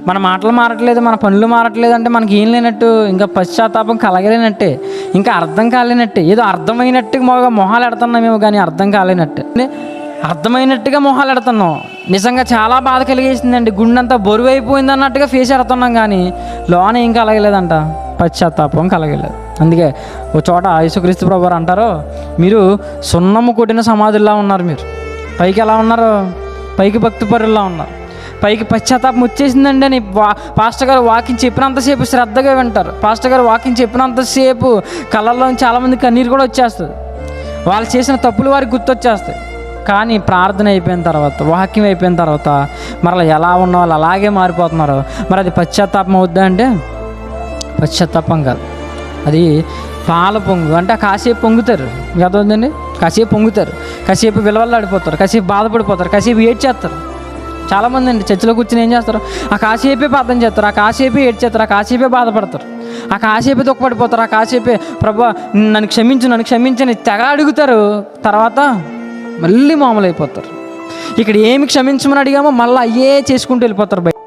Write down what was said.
మన మాటలు మారట్లేదు, మన పనులు మారట్లేదు అంటే మనకి ఏం లేనట్టు, ఇంకా పశ్చాత్తాపం కలగలేనట్టే, ఇంకా అర్థం కాలేనట్టే. ఏదో అర్థమైనట్టుగా మొహాలు ఎడుతున్నామేమో కానీ అర్థం కాలేనట్టే. అర్థమైనట్టుగా మొహాలు ఎడుతున్నాం. నిజంగా చాలా బాధ కలిగేసిందండి. గుండెంతా బరువు అయిపోయింది అన్నట్టుగా ఫేస్ ఎడుతున్నాం కానీ లోన ఏం కలగలేదంట, పశ్చాత్తాపం కలగలేదు. అందుకే ఓ చోట యేసుక్రీస్తు ప్రభువారు అంటారు, మీరు సున్నము కొట్టిన సమాధుల్లా ఉన్నారు. మీరు పైకి ఎలా ఉన్నారు? పైకి భక్తిపరుల్లా ఉన్నారు, పైకి పశ్చాత్తాపం వచ్చేసిందండి అని పాస్టర్ గారు వాకింగ్ చెప్పినంతసేపు శ్రద్ధగా వింటారు. పాస్టర్ గారు వాకింగ్ చెప్పినంతసేపు కళ్ళల్లో చాలామంది కన్నీరు కూడా వచ్చేస్తుంది. వాళ్ళు చేసిన తప్పులు వారికి గుర్తొచ్చేస్తాయి. కానీ ప్రార్థన అయిపోయిన తర్వాత, వాక్యం అయిపోయిన తర్వాత మరలా ఎలా ఉన్న వాళ్ళు అలాగే మారిపోతున్నారు. మరి అది పశ్చాత్తాపం అవుద్దా అంటే పశ్చాత్తాపం కాదు, అది పాల పొంగు. అంటే కాసేపు పొంగుతారు, కదండి, కాసేపు పొంగుతారు, కాసేపు విలవల్లాడిపోతారు, కాసేపు బాధపడిపోతారు, కాసేపు ఏడ్చేస్తారు. చాలామంది అండి చర్చిలో కూర్చొని ఏం చేస్తారు, ఆ కాసేపే ప్రార్థన చేస్తారు, ఆ కాసేపే ఏడ్చేస్తారు, ఆ కాసేపే బాధపడతారు, ఆ కాసేపే దుఃఖపడిపోతారు, ఆ కాసేపే ప్రభువా నన్ను క్షమించని తెగ అడుగుతారు. తర్వాత మళ్ళీ మామూలు అయిపోతారు. ఇక్కడ ఏమి క్షమించమని అడిగామో మళ్ళీ అయ్యే చేసుకుంటూ వెళ్ళిపోతారు బయట.